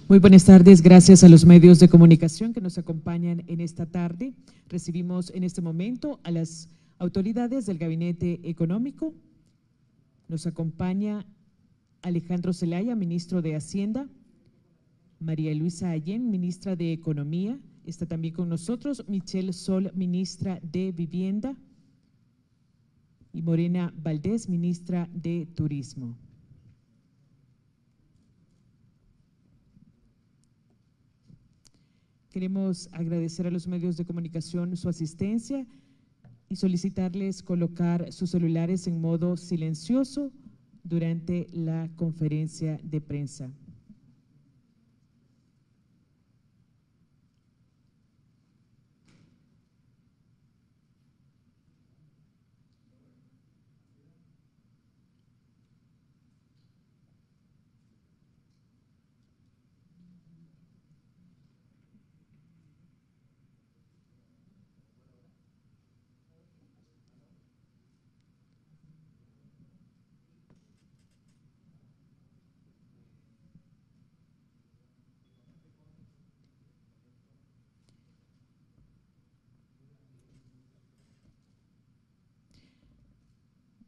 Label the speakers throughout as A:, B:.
A: Muy buenas tardes, gracias a los medios de comunicación que nos acompañan en esta tarde. Recibimos en este momento a las autoridades del Gabinete Económico. Nos acompaña Alejandro Zelaya, ministro de Hacienda, María Luisa Allén, ministra de Economía, está también con nosotros Michelle Sol, ministra de Vivienda, y Morena Valdés, ministra de Turismo. Queremos agradecer a los medios de comunicación su asistencia y solicitarles colocar sus celulares en modo silencioso durante la conferencia de prensa.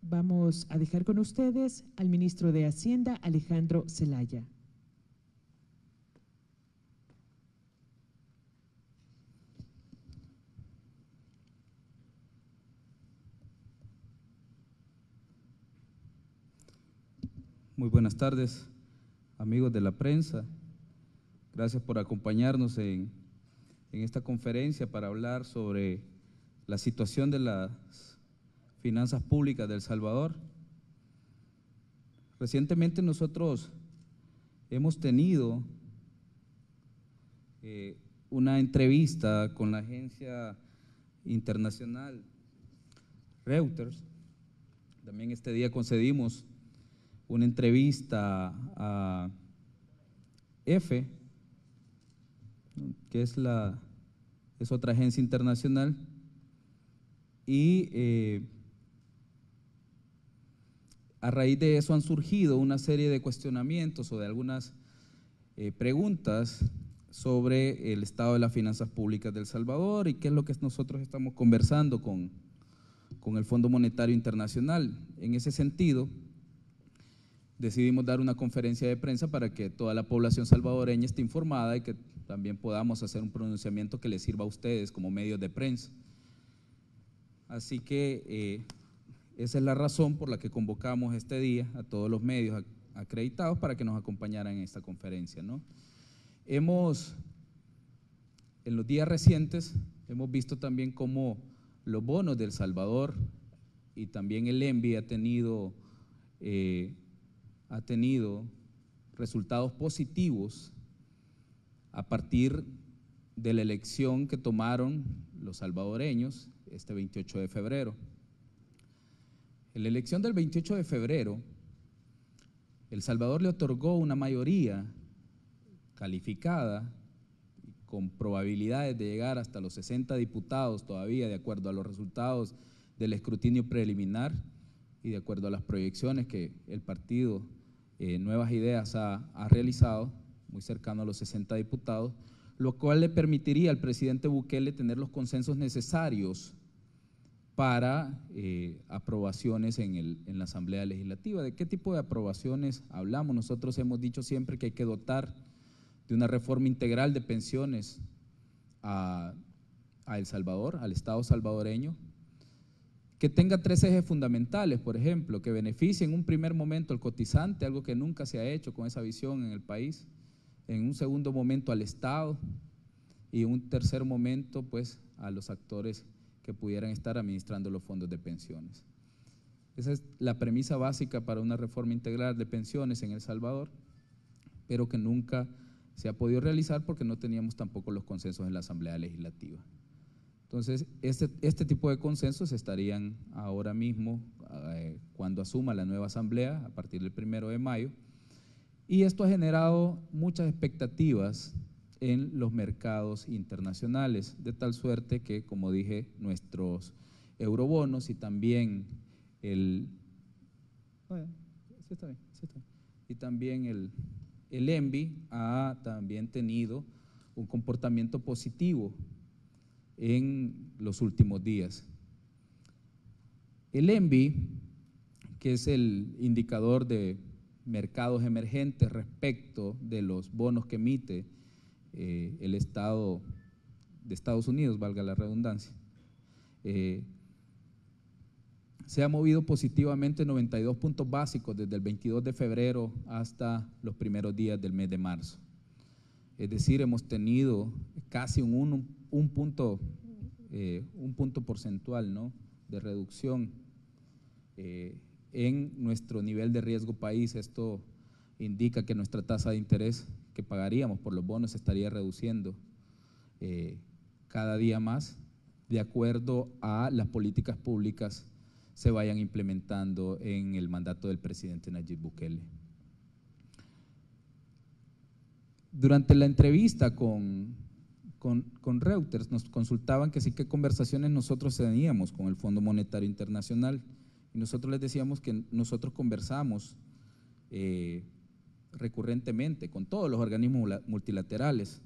A: Vamos a dejar con ustedes al ministro de Hacienda, Alejandro Zelaya.
B: Muy buenas tardes, amigos de la prensa. Gracias por acompañarnos en esta conferencia para hablar sobre la situación de las finanzas públicas de El Salvador. Recientemente nosotros hemos tenido una entrevista con la agencia internacional Reuters. También este día concedimos una entrevista a EFE, que es otra agencia internacional, y a raíz de eso han surgido una serie de cuestionamientos o de algunas preguntas sobre el estado de las finanzas públicas de El Salvador y qué es lo que nosotros estamos conversando con el Fondo Monetario Internacional. En ese sentido, decidimos dar una conferencia de prensa para que toda la población salvadoreña esté informada y que también podamos hacer un pronunciamiento que les sirva a ustedes como medios de prensa. Así que esa es la razón por la que convocamos este día a todos los medios acreditados para que nos acompañaran en esta conferencia, ¿no? En los días recientes, hemos visto también cómo los bonos de El Salvador y también el ENVI ha tenido resultados positivos a partir de la elección que tomaron los salvadoreños este 28 de febrero. En la elección del 28 de febrero, El Salvador le otorgó una mayoría calificada con probabilidades de llegar hasta los 60 diputados todavía, de acuerdo a los resultados del escrutinio preliminar y de acuerdo a las proyecciones que el partido Nuevas Ideas ha realizado, muy cercano a los 60 diputados, lo cual le permitiría al presidente Bukele tener los consensos necesarios para aprobaciones en la Asamblea Legislativa. ¿De qué tipo de aprobaciones hablamos? Nosotros hemos dicho siempre que hay que dotar de una reforma integral de pensiones a El Salvador, al Estado salvadoreño, que tenga 3 ejes fundamentales, por ejemplo, que beneficie en un primer momento al cotizante, algo que nunca se ha hecho con esa visión en el país, en un segundo momento al Estado y en un tercer momento pues a los actores que pudieran estar administrando los fondos de pensiones. Esa es la premisa básica para una reforma integral de pensiones en El Salvador, pero que nunca se ha podido realizar porque no teníamos tampoco los consensos en la Asamblea Legislativa. Entonces, este tipo de consensos estarían ahora mismo cuando asuma la nueva Asamblea a partir del 1 de mayo, y esto ha generado muchas expectativas en los mercados internacionales, de tal suerte que, como dije, nuestros eurobonos y también el el ENVI ha también tenido un comportamiento positivo en los últimos días. El ENVI, que es el indicador de mercados emergentes respecto de los bonos que emite el Estado de Estados Unidos, valga la redundancia, se ha movido positivamente 92 puntos básicos desde el 22 de febrero hasta los primeros días del mes de marzo. Es decir, hemos tenido casi un punto porcentual, ¿no?, de reducción en nuestro nivel de riesgo país. Esto indica que nuestra tasa de interés que pagaríamos por los bonos se estaría reduciendo cada día más, de acuerdo a las políticas públicas se vayan implementando en el mandato del presidente Nayib Bukele. Durante la entrevista con Reuters nos consultaban que sí, qué conversaciones nosotros teníamos con el Fondo Monetario Internacional, y nosotros les decíamos que nosotros conversamos recurrentemente con todos los organismos multilaterales,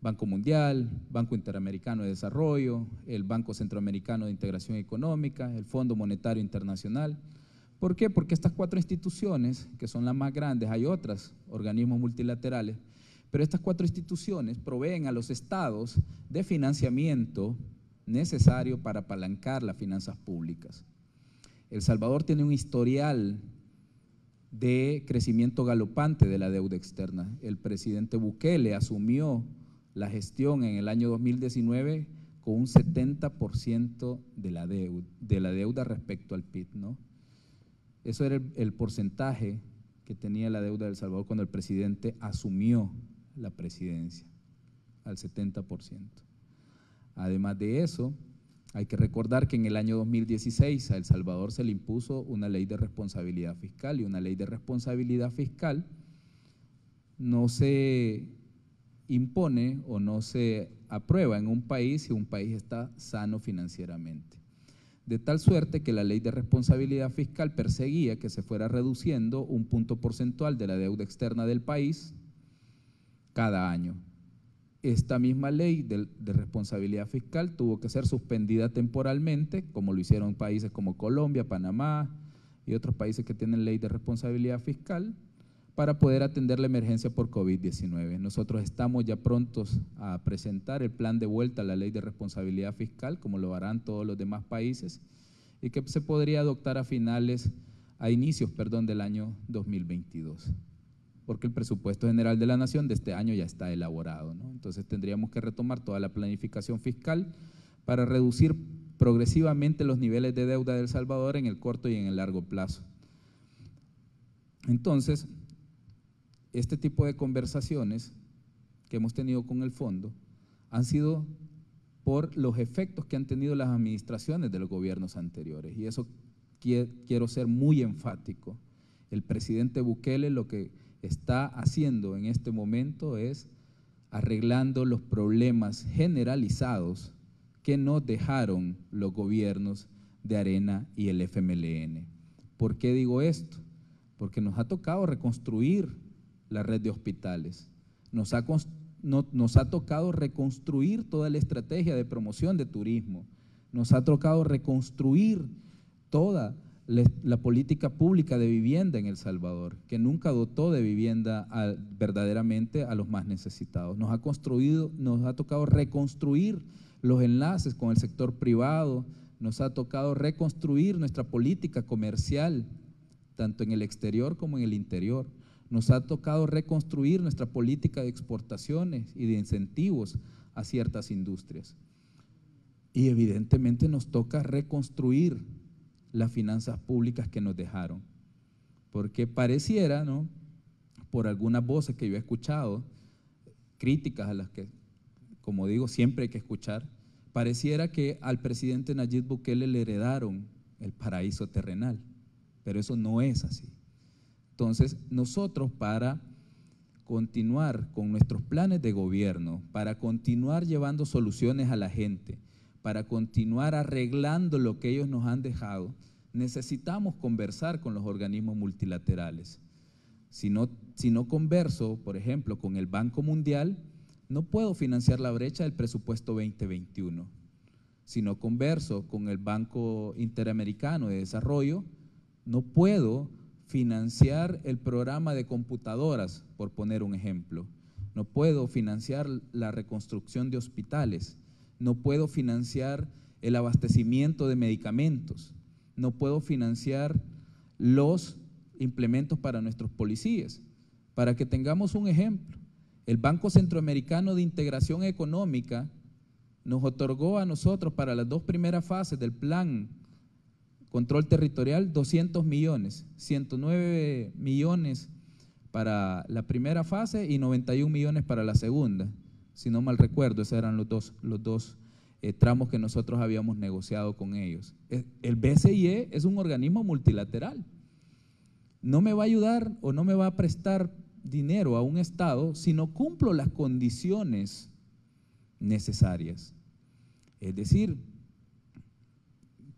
B: Banco Mundial, Banco Interamericano de Desarrollo, el Banco Centroamericano de Integración Económica, el Fondo Monetario Internacional. ¿Por qué? Porque estas cuatro instituciones, que son las más grandes, hay otros organismos multilaterales, pero estas cuatro instituciones proveen a los estados de financiamiento necesario para apalancar las finanzas públicas. El Salvador tiene un historial de crecimiento galopante de la deuda externa. El presidente Bukele asumió la gestión en el año 2019 con un 70% de la deuda respecto al PIB, ¿no? Eso era el porcentaje que tenía la deuda de El Salvador cuando el presidente asumió la presidencia, al 70%. Además de eso, hay que recordar que en el año 2016 a El Salvador se le impuso una ley de responsabilidad fiscal, y una ley de responsabilidad fiscal no se impone o no se aprueba en un país si un país está sano financieramente. De tal suerte que la ley de responsabilidad fiscal perseguía que se fuera reduciendo un punto porcentual de la deuda externa del país cada año. Esta misma ley de responsabilidad fiscal tuvo que ser suspendida temporalmente, como lo hicieron países como Colombia, Panamá y otros países que tienen ley de responsabilidad fiscal, para poder atender la emergencia por COVID-19. Nosotros estamos ya prontos a presentar el plan de vuelta a la ley de responsabilidad fiscal, como lo harán todos los demás países, y que se podría adoptar a inicios del año 2022, porque el presupuesto general de la Nación de este año ya está elaborado, ¿no? Entonces tendríamos que retomar toda la planificación fiscal para reducir progresivamente los niveles de deuda de El Salvador en el corto y en el largo plazo. Entonces, este tipo de conversaciones que hemos tenido con el fondo han sido por los efectos que han tenido las administraciones de los gobiernos anteriores, y eso quiero ser muy enfático. El presidente Bukele lo que está haciendo en este momento es arreglando los problemas generalizados que nos dejaron los gobiernos de Arena y el FMLN. ¿Por qué digo esto? Porque nos ha tocado reconstruir la red de hospitales, nos ha tocado reconstruir toda la estrategia de promoción de turismo, nos ha tocado reconstruir toda la política pública de vivienda en El Salvador, que nunca dotó de vivienda verdaderamente a los más necesitados. Nos ha tocado reconstruir los enlaces con el sector privado, nos ha tocado reconstruir nuestra política comercial, tanto en el exterior como en el interior. Nos ha tocado reconstruir nuestra política de exportaciones y de incentivos a ciertas industrias. Y evidentemente nos toca reconstruir las finanzas públicas que nos dejaron, porque pareciera, ¿no?, por algunas voces que yo he escuchado, críticas a las que, como digo, siempre hay que escuchar, pareciera que al presidente Nayib Bukele le heredaron el paraíso terrenal, pero eso no es así. Entonces, nosotros, para continuar con nuestros planes de gobierno, para continuar llevando soluciones a la gente, para continuar arreglando lo que ellos nos han dejado, necesitamos conversar con los organismos multilaterales. Si no converso, por ejemplo, con el Banco Mundial, no puedo financiar la brecha del presupuesto 2021. Si no converso con el Banco Interamericano de Desarrollo, no puedo financiar el programa de computadoras, por poner un ejemplo. No puedo financiar la reconstrucción de hospitales. No puedo financiar el abastecimiento de medicamentos. No puedo financiar los implementos para nuestros policías. Para que tengamos un ejemplo, el Banco Centroamericano de Integración Económica nos otorgó a nosotros para las 2 primeras fases del plan control territorial 200 millones, 109 millones para la primera fase y 91 millones para la segunda. Si no mal recuerdo, esos eran los dos tramos que nosotros habíamos negociado con ellos. El BCIE es un organismo multilateral. No me va a ayudar o no me va a prestar dinero a un Estado si no cumplo las condiciones necesarias. Es decir,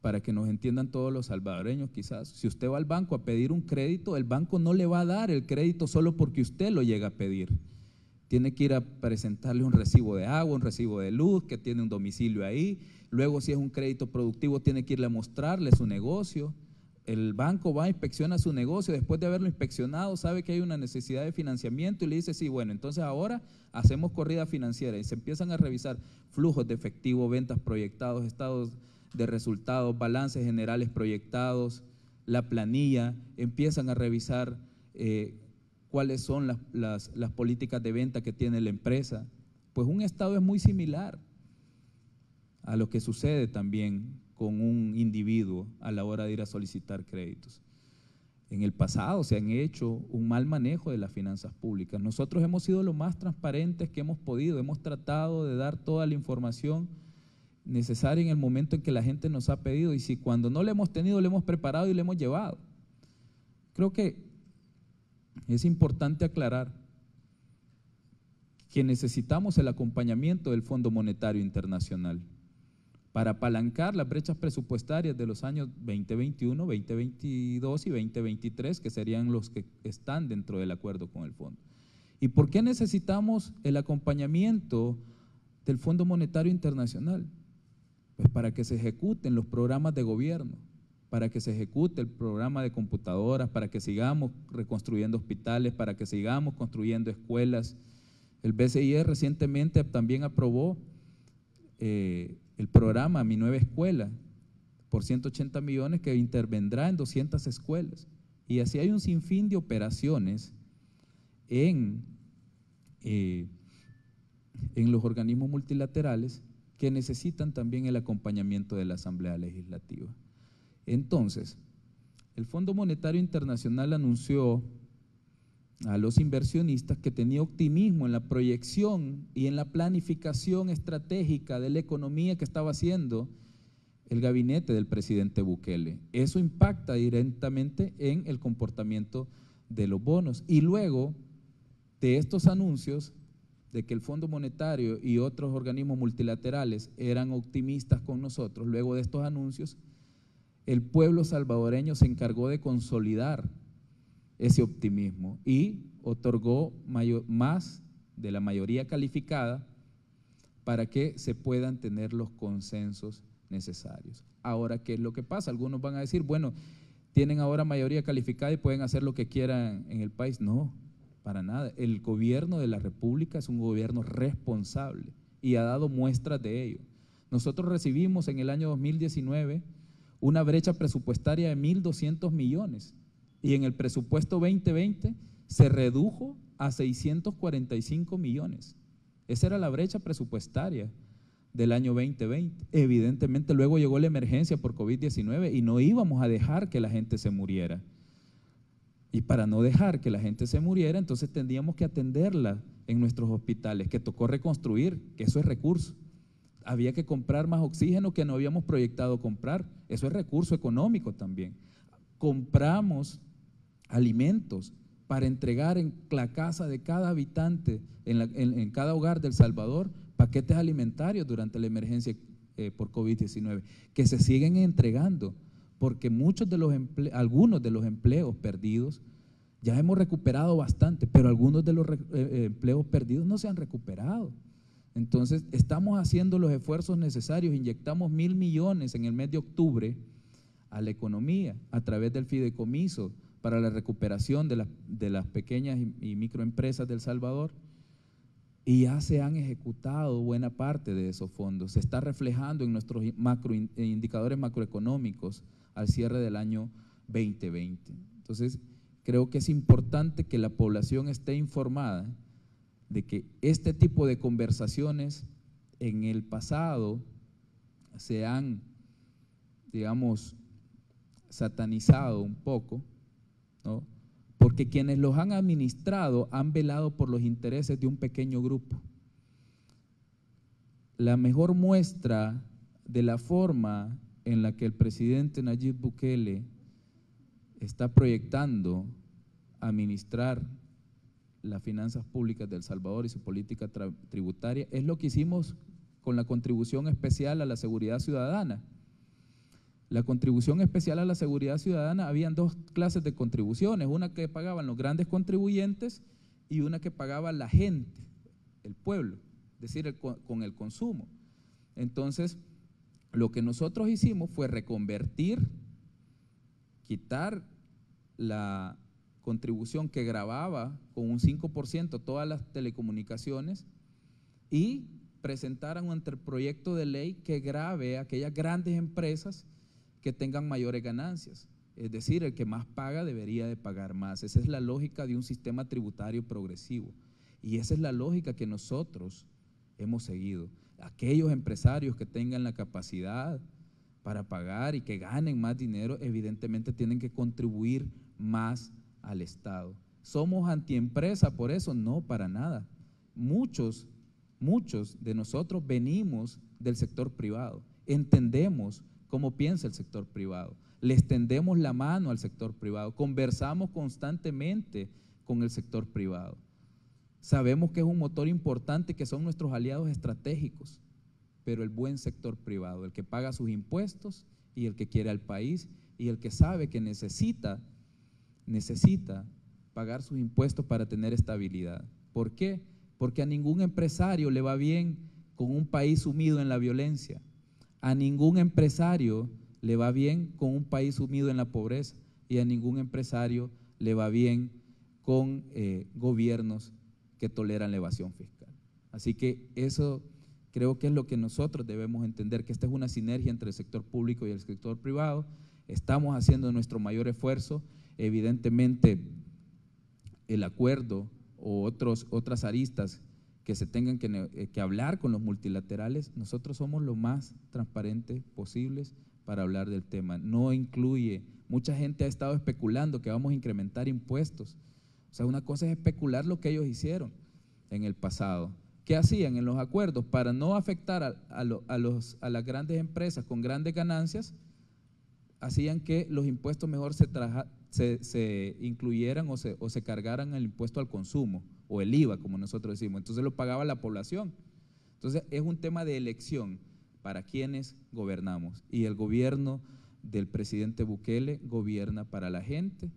B: para que nos entiendan todos los salvadoreños quizás, si usted va al banco a pedir un crédito, el banco no le va a dar el crédito solo porque usted lo llega a pedir. Tiene que ir a presentarle un recibo de agua, un recibo de luz, que tiene un domicilio ahí. Luego, si es un crédito productivo, tiene que irle a mostrarle su negocio. El banco va a inspeccionar su negocio, después de haberlo inspeccionado, sabe que hay una necesidad de financiamiento y le dice, sí, bueno, entonces ahora hacemos corrida financiera y se empiezan a revisar flujos de efectivo, ventas proyectados, estados de resultados, balances generales proyectados, la planilla, empiezan a revisar cuáles son las políticas de venta que tiene la empresa. Pues un Estado es muy similar a lo que sucede también con un individuo a la hora de ir a solicitar créditos. En el pasado se han hecho un mal manejo de las finanzas públicas. Nosotros hemos sido lo más transparentes que hemos podido, hemos tratado de dar toda la información necesaria en el momento en que la gente nos ha pedido, y si cuando no le hemos tenido, le hemos preparado y le hemos llevado. Creo que es importante aclarar que necesitamos el acompañamiento del Fondo Monetario Internacional para apalancar las brechas presupuestarias de los años 2021, 2022 y 2023, que serían los que están dentro del acuerdo con el fondo. ¿Y por qué necesitamos el acompañamiento del Fondo Monetario Internacional? Pues para que se ejecuten los programas de gobierno, para que se ejecute el programa de computadoras, para que sigamos reconstruyendo hospitales, para que sigamos construyendo escuelas. El BCIE recientemente también aprobó el programa Mi Nueva Escuela por 180 millones que intervendrá en 200 escuelas. Y así hay un sinfín de operaciones en los organismos multilaterales que necesitan también el acompañamiento de la Asamblea Legislativa. Entonces, el Fondo Monetario Internacional anunció a los inversionistas que tenía optimismo en la proyección y en la planificación estratégica de la economía que estaba haciendo el gabinete del presidente Bukele. Eso impacta directamente en el comportamiento de los bonos. Y luego de estos anuncios de que el Fondo Monetario y otros organismos multilaterales eran optimistas con nosotros, luego de estos anuncios, el pueblo salvadoreño se encargó de consolidar ese optimismo y otorgó más de la mayoría calificada para que se puedan tener los consensos necesarios. Ahora, ¿qué es lo que pasa? Algunos van a decir, bueno, tienen ahora mayoría calificada y pueden hacer lo que quieran en el país. No, para nada. El gobierno de la República es un gobierno responsable y ha dado muestras de ello. Nosotros recibimos en el año 2019 una brecha presupuestaria de 1.200 millones y en el presupuesto 2020 se redujo a 645 millones. Esa era la brecha presupuestaria del año 2020. Evidentemente luego llegó la emergencia por COVID-19 y no íbamos a dejar que la gente se muriera. Y para no dejar que la gente se muriera, entonces tendríamos que atenderla en nuestros hospitales, que tocó reconstruir, que eso es recurso. Había que comprar más oxígeno que no habíamos proyectado comprar, eso es recurso económico también. Compramos alimentos para entregar en la casa de cada habitante, en cada hogar de El Salvador, paquetes alimentarios durante la emergencia por COVID-19, que se siguen entregando, porque algunos de los empleos perdidos Ya hemos recuperado bastante, pero algunos de los empleos perdidos no se han recuperado. Entonces, estamos haciendo los esfuerzos necesarios, inyectamos 1.000 millones en el mes de octubre a la economía a través del fideicomiso para la recuperación de las pequeñas y microempresas de El Salvador, y ya se han ejecutado buena parte de esos fondos. Se está reflejando en nuestros indicadores macroeconómicos al cierre del año 2020. Entonces, creo que es importante que la población esté informada de que este tipo de conversaciones en el pasado se han, digamos, satanizado un poco, ¿no? Porque quienes los han administrado han velado por los intereses de un pequeño grupo. La mejor muestra de la forma en la que el presidente Nayib Bukele está proyectando administrar las finanzas públicas de El Salvador y su política tributaria es lo que hicimos con la contribución especial a la seguridad ciudadana. La contribución especial a la seguridad ciudadana, habían dos clases de contribuciones, una que pagaban los grandes contribuyentes y una que pagaba la gente, el pueblo, es decir, con el consumo. Entonces, lo que nosotros hicimos fue reconvertir, quitar la contribución que gravaba con un 5% todas las telecomunicaciones y presentar un anteproyecto de ley que grave a aquellas grandes empresas que tengan mayores ganancias. Es decir, el que más paga debería de pagar más. Esa es la lógica de un sistema tributario progresivo y esa es la lógica que nosotros hemos seguido. Aquellos empresarios que tengan la capacidad para pagar y que ganen más dinero, evidentemente tienen que contribuir más al Estado. ¿Somos antiempresa por eso? No, para nada. Muchos de nosotros venimos del sector privado, entendemos cómo piensa el sector privado, le extendemos la mano al sector privado, conversamos constantemente con el sector privado. Sabemos que es un motor importante, que son nuestros aliados estratégicos, pero el buen sector privado, el que paga sus impuestos y el que quiere al país y el que sabe que necesita pagar sus impuestos para tener estabilidad. ¿Por qué? Porque a ningún empresario le va bien con un país sumido en la violencia. A ningún empresario le va bien con un país sumido en la pobreza y a ningún empresario le va bien con gobiernos que toleran la evasión fiscal. Así que eso creo que es lo que nosotros debemos entender, que esta es una sinergia entre el sector público y el sector privado. Estamos haciendo nuestro mayor esfuerzo. Evidentemente, el acuerdo o otras aristas que se tengan que hablar con los multilaterales, nosotros somos lo más transparentes posibles para hablar del tema. No incluye, mucha gente ha estado especulando que vamos a incrementar impuestos. O sea, una cosa es especular lo que ellos hicieron en el pasado. ¿Qué hacían en los acuerdos? Para no afectar a las grandes empresas con grandes ganancias, hacían que los impuestos mejor se incluyeran o se cargaran el impuesto al consumo o el IVA, como nosotros decimos. Entonces lo pagaba la población. Entonces es un tema de elección para quienes gobernamos, y el gobierno del presidente Bukele gobierna para la gente,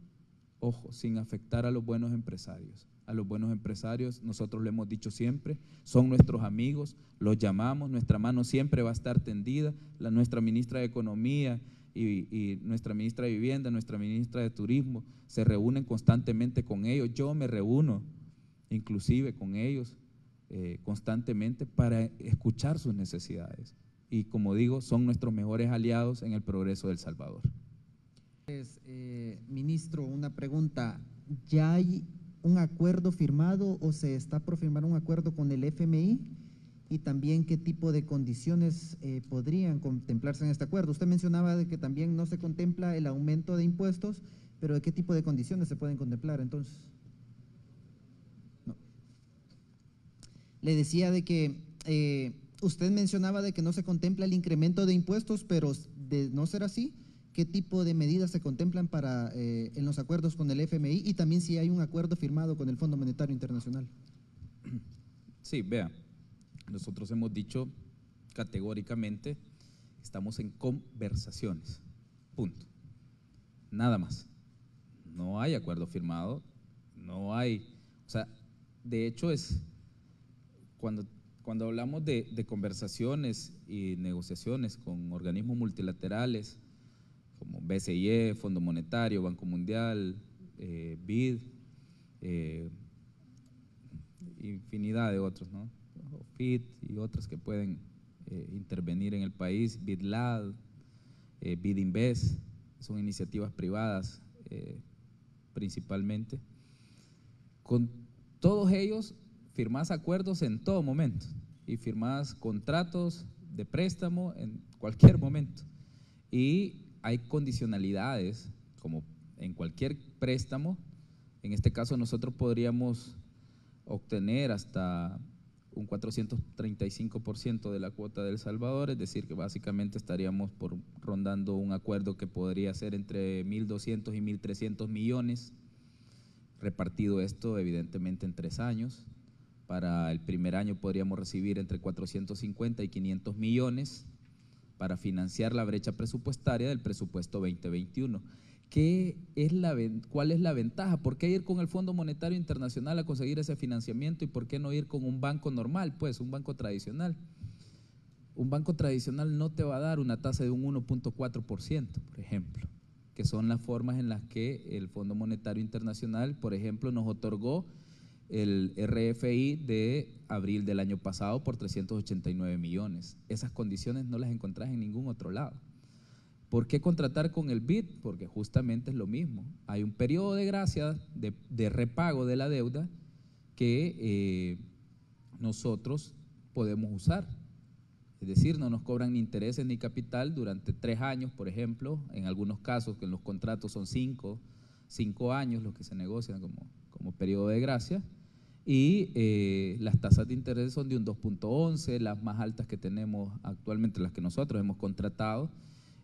B: ojo, sin afectar a los buenos empresarios. A los buenos empresarios, nosotros lo hemos dicho siempre, son nuestros amigos, los llamamos, nuestra mano siempre va a estar tendida. Nuestra ministra de Economía y nuestra ministra de Vivienda, nuestra ministra de Turismo se reúnen constantemente con ellos. Yo me reúno inclusive con ellos constantemente para escuchar sus necesidades. Y como digo, son nuestros mejores aliados en el progreso de El Salvador.
C: Ministro, una pregunta. ¿Ya hay un acuerdo firmado o se está por firmar un acuerdo con el FMI? Y también, ¿qué tipo de condiciones podrían contemplarse en este acuerdo? Usted mencionaba de que también no se contempla el aumento de impuestos, pero ¿de qué tipo de condiciones se pueden contemplar entonces? No. Le decía de que usted mencionaba de que no se contempla el incremento de impuestos, pero de no ser así, ¿qué tipo de medidas se contemplan en los acuerdos con el FMI y también si hay un acuerdo firmado con el Fondo Monetario Internacional?
B: Sí, vea, nosotros hemos dicho categóricamente, estamos en conversaciones, punto, nada más. No hay acuerdo firmado, no hay, o sea, de hecho es, cuando hablamos de conversaciones y negociaciones con organismos multilaterales, como BCIE, Fondo Monetario, Banco Mundial, BID, infinidad de otros, ¿no? FIT y otros que pueden intervenir en el país, BIDLAD, BIDINVEST, son iniciativas privadas principalmente. Con todos ellos firmás acuerdos en todo momento y firmás contratos de préstamo en cualquier momento. Y hay condicionalidades, como en cualquier préstamo. En este caso nosotros podríamos obtener hasta un 435% de la cuota de El Salvador, es decir, que básicamente estaríamos rondando un acuerdo que podría ser entre 1.200 y 1.300 millones, repartido esto evidentemente en 3 años. Para el primer año podríamos recibir entre 450 y 500 millones para financiar la brecha presupuestaria del presupuesto 2021. ¿Cuál es la ventaja? ¿Por qué ir con el Fondo Monetario Internacional a conseguir ese financiamiento y por qué no ir con un banco normal, pues un banco tradicional? Un banco tradicional no te va a dar una tasa de un 1.4%, por ejemplo, que son las formas en las que el Fondo Monetario Internacional, por ejemplo, nos otorgó el RFI de abril del año pasado por 389 millones. Esas condiciones no las encontrás en ningún otro lado. ¿Por qué contratar con el BID? Porque justamente es lo mismo. Hay un periodo de gracia de repago de la deuda que nosotros podemos usar. Es decir, no nos cobran ni intereses ni capital durante 3 años, por ejemplo. En algunos casos, que en los contratos son 5 años los que se negocian como periodo de gracia. Y las tasas de interés son de un 2.11, las más altas que tenemos actualmente, las que nosotros hemos contratado,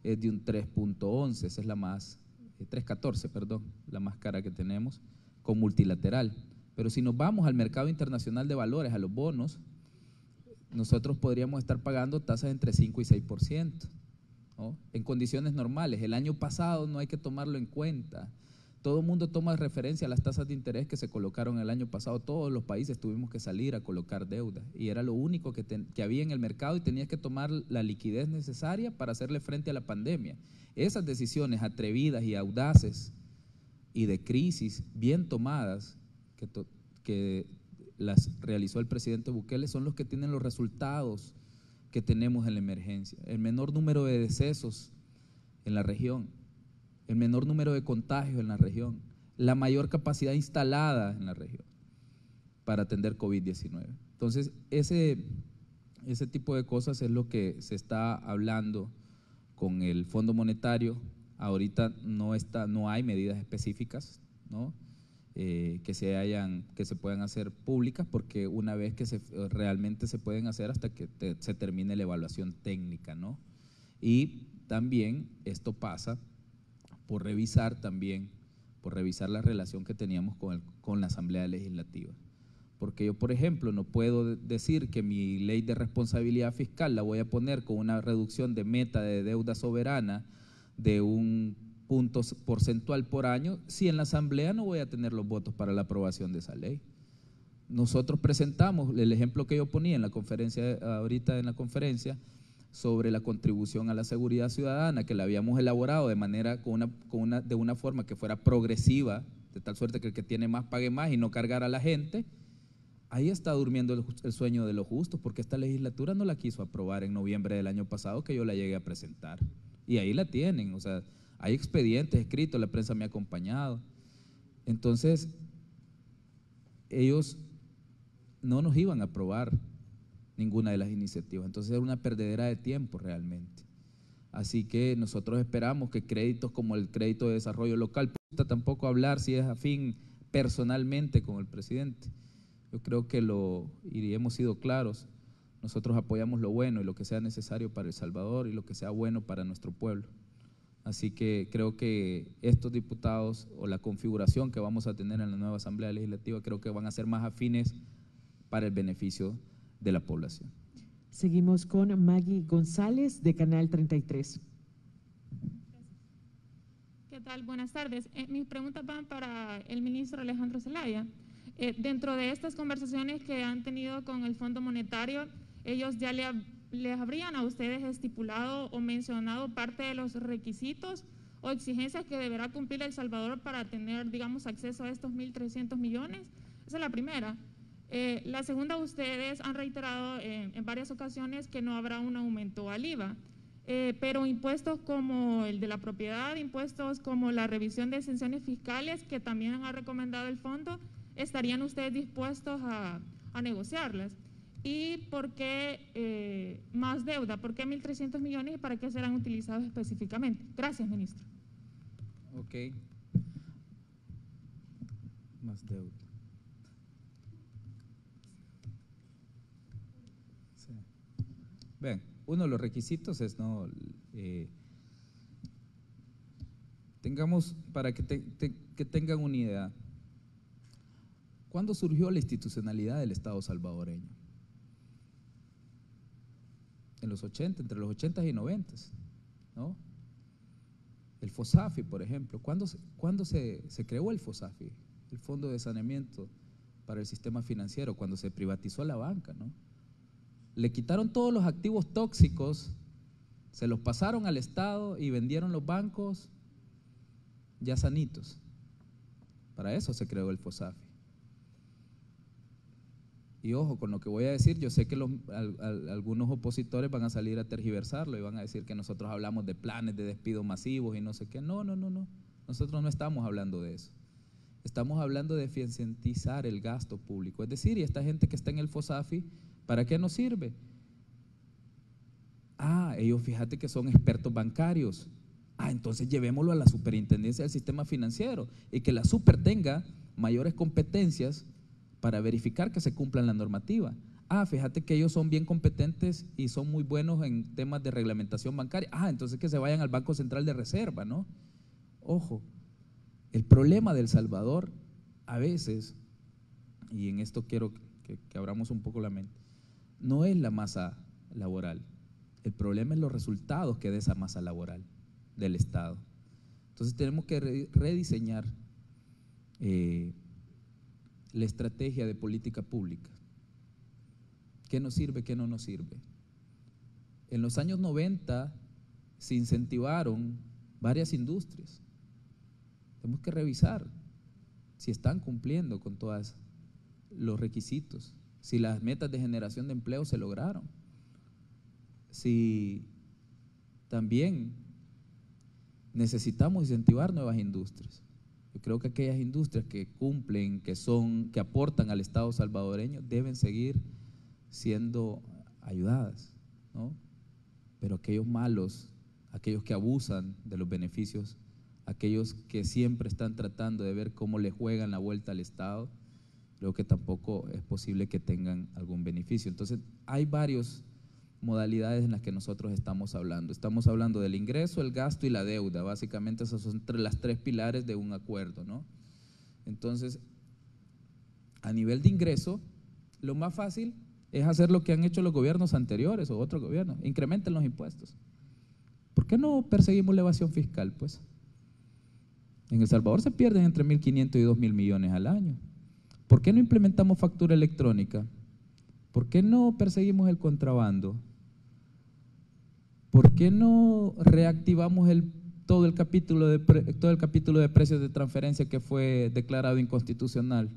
B: es de un 3.11, esa es la más, 3.14, perdón, la más cara que tenemos con multilateral. Pero si nos vamos al mercado internacional de valores, a los bonos, nosotros podríamos estar pagando tasas entre 5 y 6%, ¿no? En condiciones normales. El año pasado no hay que tomarlo en cuenta. Todo el mundo toma referencia a las tasas de interés que se colocaron el año pasado. Todos los países tuvimos que salir a colocar deuda y era lo único que había en el mercado y tenías que tomar la liquidez necesaria para hacerle frente a la pandemia. Esas decisiones atrevidas y audaces y de crisis bien tomadas que las realizó el presidente Bukele son los que tienen los resultados que tenemos en la emergencia. El menor número de decesos en la región, el menor número de contagios en la región, la mayor capacidad instalada en la región para atender COVID-19. Entonces, ese tipo de cosas es lo que se está hablando con el Fondo Monetario. Ahorita no hay medidas específicas, ¿no? Que se puedan hacer públicas, porque una vez que realmente se pueden hacer hasta que se termine la evaluación técnica, ¿no? Y también esto pasa por revisar la relación que teníamos con la Asamblea Legislativa. Porque yo, por ejemplo, no puedo decir que mi ley de responsabilidad fiscal la voy a poner con una reducción de meta de deuda soberana de un punto porcentual por año, si en la Asamblea no voy a tener los votos para la aprobación de esa ley. Nosotros presentamos el ejemplo que yo ponía en la conferencia, ahorita en la conferencia, sobre la contribución a la seguridad ciudadana, que la habíamos elaborado de una forma que fuera progresiva, de tal suerte que el que tiene más pague más y no cargar a la gente. Ahí está durmiendo el sueño de los justos, porque esta legislatura no la quiso aprobar en noviembre del año pasado, que yo la llegué a presentar. Y ahí la tienen, o sea, hay expedientes escritos, la prensa me ha acompañado. Entonces, ellos no nos iban a aprobar ninguna de las iniciativas. Entonces era una perdedera de tiempo realmente. Así que nosotros esperamos que créditos como el crédito de desarrollo local, tampoco hablar si es afín personalmente con el presidente. Yo creo que hemos sido claros. Nosotros apoyamos lo bueno y lo que sea necesario para El Salvador y lo que sea bueno para nuestro pueblo. Así que creo que estos diputados o la configuración que vamos a tener en la nueva Asamblea Legislativa creo que van a ser más afines para el beneficio de la población.
A: Seguimos con Maggie González de Canal 33.
D: ¿qué tal? Buenas tardes. Mis preguntas van para el ministro Alejandro Zelaya. Dentro de estas conversaciones que han tenido con el Fondo Monetario, ellos ya les habrían a ustedes estipulado o mencionado parte de los requisitos o exigencias que deberá cumplir El Salvador para tener, digamos, acceso a estos 1.300 millones. Esa es la primera. La segunda, ustedes han reiterado en varias ocasiones que no habrá un aumento al IVA, pero impuestos como el de la propiedad, impuestos como la revisión de exenciones fiscales que también ha recomendado el fondo, ¿estarían ustedes dispuestos a negociarlas? ¿Y por qué más deuda? ¿Por qué 1.300 millones y para qué serán utilizados específicamente? Gracias, ministro.
B: Ok. Más deuda. Sí. Bien, uno de los requisitos es, ¿no? Tengamos, para que tengan una idea, ¿cuándo surgió la institucionalidad del Estado salvadoreño? En los 80, entre los 80 y 90, ¿no? El FOSAFI, por ejemplo, ¿cuándo se creó el FOSAFI? El Fondo de Saneamiento para el Sistema Financiero, cuando se privatizó la banca, ¿no? Le quitaron todos los activos tóxicos, se los pasaron al Estado y vendieron los bancos ya sanitos. Para eso se creó el FOSAFI. Y ojo, con lo que voy a decir, yo sé que algunos opositores van a salir a tergiversarlo y van a decir que nosotros hablamos de planes de despidos masivos y no sé qué. No, nosotros no estamos hablando de eso. Estamos hablando de eficientizar el gasto público. Es decir, y esta gente que está en el FOSAFI, ¿para qué nos sirve? Ellos fíjate que son expertos bancarios. Entonces llevémoslo a la superintendencia del sistema financiero y que la super tenga mayores competencias para verificar que se cumpla la normativa. Fíjate que ellos son bien competentes y son muy buenos en temas de reglamentación bancaria. Entonces que se vayan al Banco Central de Reserva, ¿no? Ojo, el problema de El Salvador a veces, y en esto quiero que abramos un poco la mente, no es la masa laboral. El problema es los resultados que da esa masa laboral del Estado. Entonces tenemos que rediseñar la estrategia de política pública. ¿Qué nos sirve, qué no nos sirve? En los años 90 se incentivaron varias industrias. Tenemos que revisar si están cumpliendo con todos los requisitos, si las metas de generación de empleo se lograron, si también necesitamos incentivar nuevas industrias. Yo creo que aquellas industrias que cumplen, que aportan al Estado salvadoreño, deben seguir siendo ayudadas, ¿no? Pero aquellos malos, aquellos que abusan de los beneficios, aquellos que siempre están tratando de ver cómo le juegan la vuelta al Estado, creo que tampoco es posible que tengan algún beneficio. Entonces, hay varias modalidades en las que nosotros estamos hablando. Estamos hablando del ingreso, el gasto y la deuda. Básicamente esas son las tres pilares de un acuerdo, ¿no? Entonces, a nivel de ingreso, lo más fácil es hacer lo que han hecho los gobiernos anteriores o otros gobiernos: incrementen los impuestos. ¿Por qué no perseguimos la evasión fiscal, pues? En El Salvador se pierden entre 1.500 y 2.000 millones al año. ¿Por qué no implementamos factura electrónica? ¿Por qué no perseguimos el contrabando? ¿Por qué no reactivamos todo el capítulo de precios de transferencia que fue declarado inconstitucional?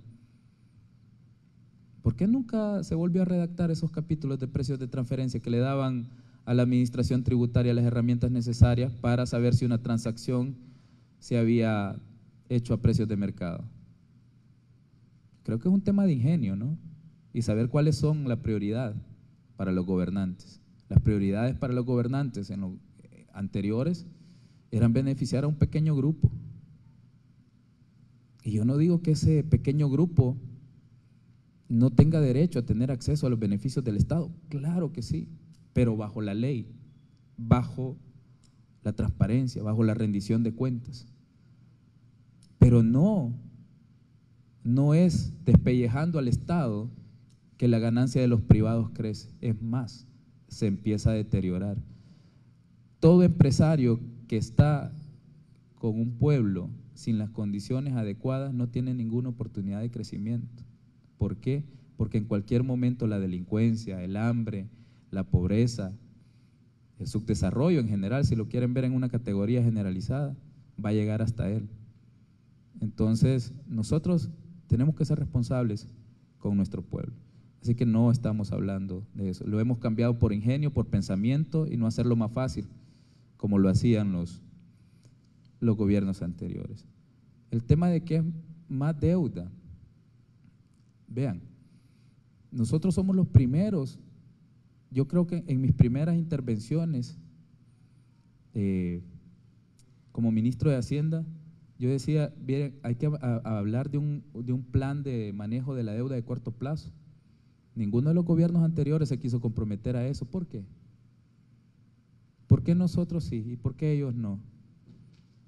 B: ¿Por qué nunca se volvió a redactar esos capítulos de precios de transferencia que le daban a la administración tributaria las herramientas necesarias para saber si una transacción se había hecho a precios de mercado? Creo que es un tema de ingenio, ¿no? Y saber cuáles son las prioridades para los gobernantes. Las prioridades para los gobernantes en los anteriores eran beneficiar a un pequeño grupo. Y yo no digo que ese pequeño grupo no tenga derecho a tener acceso a los beneficios del Estado. Claro que sí, pero bajo la ley, bajo la transparencia, bajo la rendición de cuentas. Pero no es despellejando al Estado que la ganancia de los privados crece. Es más, se empieza a deteriorar. Todo empresario que está con un pueblo sin las condiciones adecuadas no tiene ninguna oportunidad de crecimiento. ¿Por qué? Porque en cualquier momento la delincuencia, el hambre, la pobreza, el subdesarrollo en general, si lo quieren ver en una categoría generalizada, va a llegar hasta él. Entonces, nosotros tenemos que ser responsables con nuestro pueblo. Así que no estamos hablando de eso. Lo hemos cambiado por ingenio, por pensamiento y no hacerlo más fácil, como lo hacían los gobiernos anteriores. El tema de que es más deuda. Vean, nosotros somos los primeros. Yo creo que en mis primeras intervenciones como ministro de Hacienda, yo decía, bien, hay que hablar de un plan de manejo de la deuda de corto plazo. Ninguno de los gobiernos anteriores se quiso comprometer a eso. ¿Por qué? ¿Por qué nosotros sí y por qué ellos no?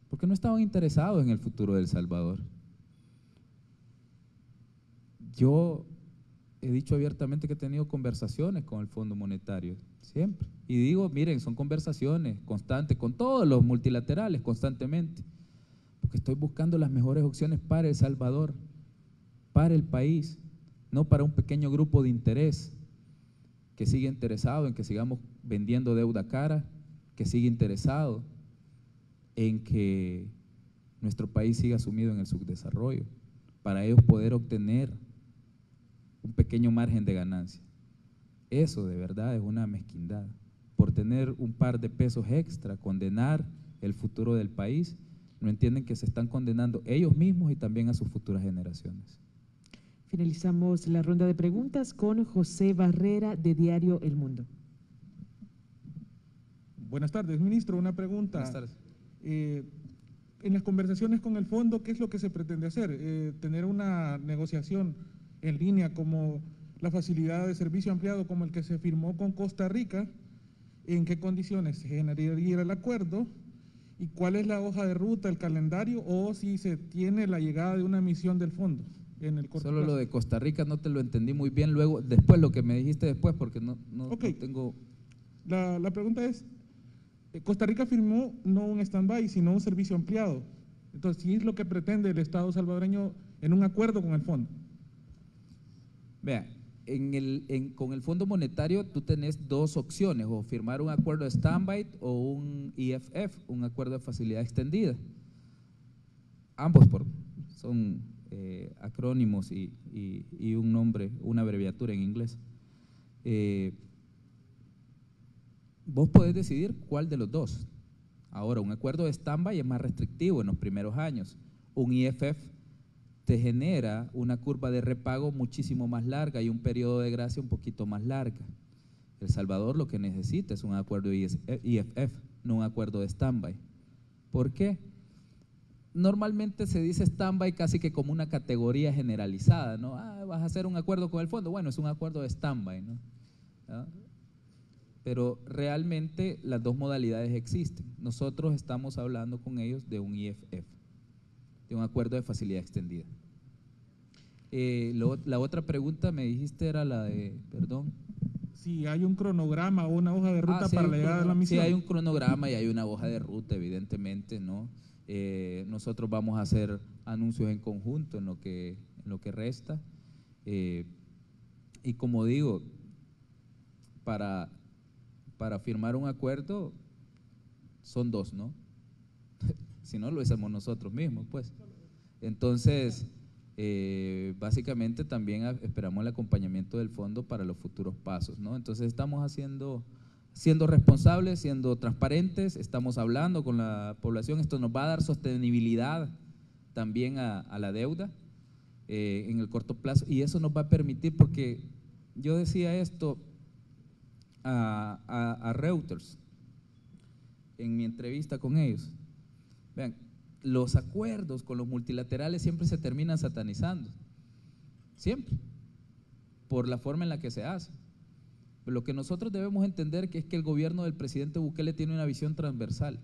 B: Porque no estaban interesados en el futuro de El Salvador. Yo he dicho abiertamente que he tenido conversaciones con el Fondo Monetario, siempre. Y digo, miren, son conversaciones constantes con todos los multilaterales, constantemente. Porque estoy buscando las mejores opciones para El Salvador, para el país, no para un pequeño grupo de interés que sigue interesado en que sigamos vendiendo deuda cara, que sigue interesado en que nuestro país siga sumido en el subdesarrollo, para ellos poder obtener un pequeño margen de ganancia. Eso de verdad es una mezquindad. Por tener un par de pesos extra, condenar el futuro del país, no entienden que se están condenando ellos mismos y también a sus futuras generaciones.
A: Finalizamos la ronda de preguntas con José Barrera, de Diario El Mundo.
E: Buenas tardes, ministro. Una pregunta.
B: Buenas tardes.
E: En las conversaciones con el fondo, ¿qué es lo que se pretende hacer? ¿Tener una negociación en línea como la facilidad de servicio ampliado como el que se firmó con Costa Rica? ¿En qué condiciones se generaría el acuerdo? ¿Y cuál es la hoja de ruta, el calendario, o si se tiene la llegada de una misión del fondo en el corto
B: Solo
E: plazo?
B: lo de Costa Rica no te lo entendí muy bien, luego, después lo que me dijiste después, porque no tengo…
E: La pregunta es, Costa Rica firmó no un stand-by, sino un servicio ampliado. Entonces, ¿sí es lo que pretende el Estado salvadoreño en un acuerdo con el fondo?
B: Vea, con el Fondo Monetario tú tenés dos opciones, o firmar un acuerdo de stand-by o un IFF, un acuerdo de facilidad extendida. Ambos son acrónimos y un nombre, una abreviatura en inglés. Vos podés decidir cuál de los dos. Ahora, un acuerdo de stand-by es más restrictivo en los primeros años. Un IFF te genera una curva de repago muchísimo más larga y un periodo de gracia un poquito más larga. El Salvador lo que necesita es un acuerdo de IFF, no un acuerdo de stand-by. ¿Por qué? Normalmente se dice stand-by casi que como una categoría generalizada, ¿no? Vas a hacer un acuerdo con el fondo, bueno, es un acuerdo de stand-by, ¿no? ¿Ah? Pero realmente las dos modalidades existen. Nosotros estamos hablando con ellos de un IFF, de un acuerdo de facilidad extendida. La otra pregunta me dijiste era la de, perdón.
E: Si hay un cronograma o una hoja de ruta para la llegada de la misión.
B: Sí, hay un cronograma y hay una hoja de ruta, evidentemente, ¿no? Nosotros vamos a hacer anuncios en conjunto en lo que resta. Y como digo, para firmar un acuerdo son dos, ¿no? Si no, lo hacemos nosotros mismos, pues. Entonces, básicamente también esperamos el acompañamiento del fondo para los futuros pasos, ¿no? Entonces estamos siendo responsables, siendo transparentes, estamos hablando con la población. Esto nos va a dar sostenibilidad también a la deuda en el corto plazo, y eso nos va a permitir, porque yo decía esto a Reuters en mi entrevista con ellos. Vean, los acuerdos con los multilaterales siempre se terminan satanizando, siempre, por la forma en la que se hace. Pero lo que nosotros debemos entender es que el gobierno del presidente Bukele tiene una visión transversal.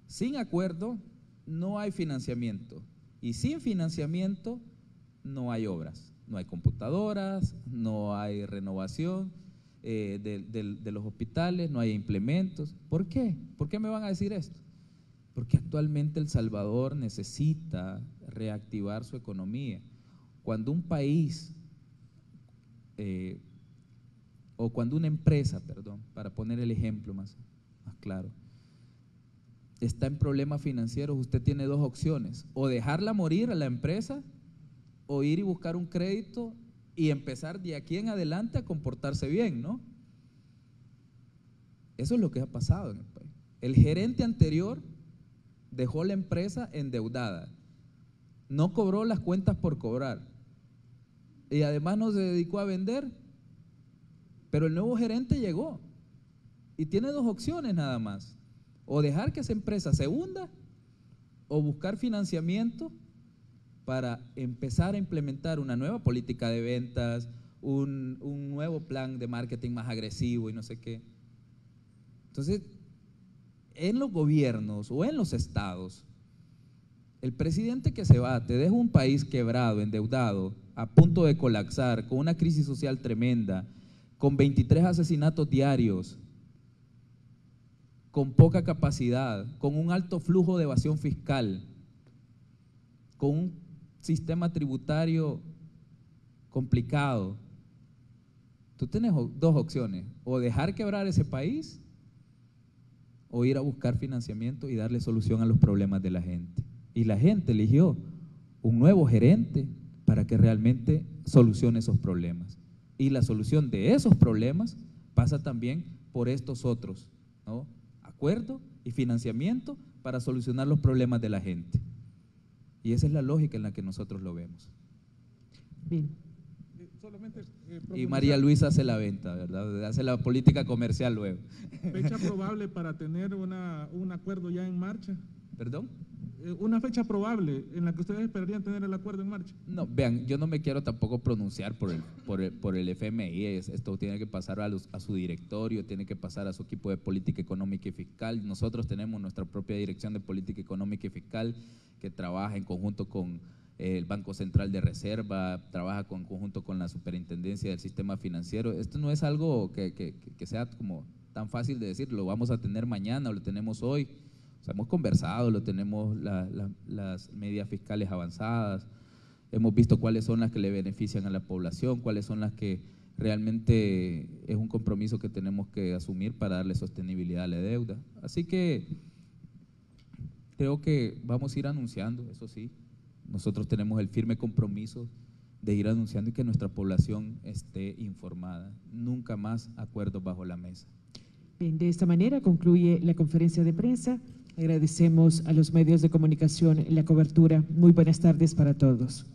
B: Sin acuerdo no hay financiamiento, y sin financiamiento no hay obras, no hay computadoras, no hay renovación de los hospitales, no hay implementos. ¿Por qué? ¿Por qué me van a decir esto? porque actualmente El Salvador necesita reactivar su economía. Cuando un país, o cuando una empresa, perdón, para poner el ejemplo más claro, está en problemas financieros, usted tiene dos opciones: o dejarla morir a la empresa, o ir y buscar un crédito y empezar de aquí en adelante a comportarse bien, ¿no? Eso es lo que ha pasado en el país. El gerente anterior dejó la empresa endeudada, no cobró las cuentas por cobrar y además no se dedicó a vender, pero el nuevo gerente llegó y tiene dos opciones nada más: o dejar que esa empresa se hunda, o buscar financiamiento para empezar a implementar una nueva política de ventas, un nuevo plan de marketing más agresivo y no sé qué. Entonces, en los gobiernos o en los estados, el presidente que se va te deja un país quebrado, endeudado, a punto de colapsar, con una crisis social tremenda, con 23 asesinatos diarios, con poca capacidad, con un alto flujo de evasión fiscal, con un sistema tributario complicado. Tú tienes dos opciones: o dejar quebrar ese país, o ir a buscar financiamiento y darle solución a los problemas de la gente. Y la gente eligió un nuevo gerente para que realmente solucione esos problemas. Y la solución de esos problemas pasa también por estos otros, ¿no? Acuerdo y financiamiento para solucionar los problemas de la gente. Y esa es la lógica en la que nosotros lo vemos.
A: Bien.
B: Y María Luisa hace la venta, ¿verdad? Hace la política comercial luego.
E: ¿Fecha probable para tener un acuerdo ya en marcha?
B: ¿Perdón?
E: ¿Una fecha probable en la que ustedes esperarían tener el acuerdo en marcha?
B: No, vean, yo no me quiero tampoco pronunciar por el FMI. Esto tiene que pasar a su directorio, tiene que pasar a su equipo de política económica y fiscal. Nosotros tenemos nuestra propia dirección de política económica y fiscal que trabaja en conjunto con el Banco Central de Reserva, trabaja en conjunto con la Superintendencia del Sistema Financiero. Esto no es algo que sea como tan fácil de decir, lo vamos a tener mañana o lo tenemos hoy. O sea, hemos conversado, lo tenemos las medidas fiscales avanzadas, hemos visto cuáles son las que le benefician a la población, cuáles son las que realmente es un compromiso que tenemos que asumir para darle sostenibilidad a la deuda. Así que creo que vamos a ir anunciando, eso sí. Nosotros tenemos el firme compromiso de ir anunciando y que nuestra población esté informada. Nunca más acuerdos bajo la mesa.
A: Bien, de esta manera concluye la conferencia de prensa. Agradecemos a los medios de comunicación la cobertura. Muy buenas tardes para todos.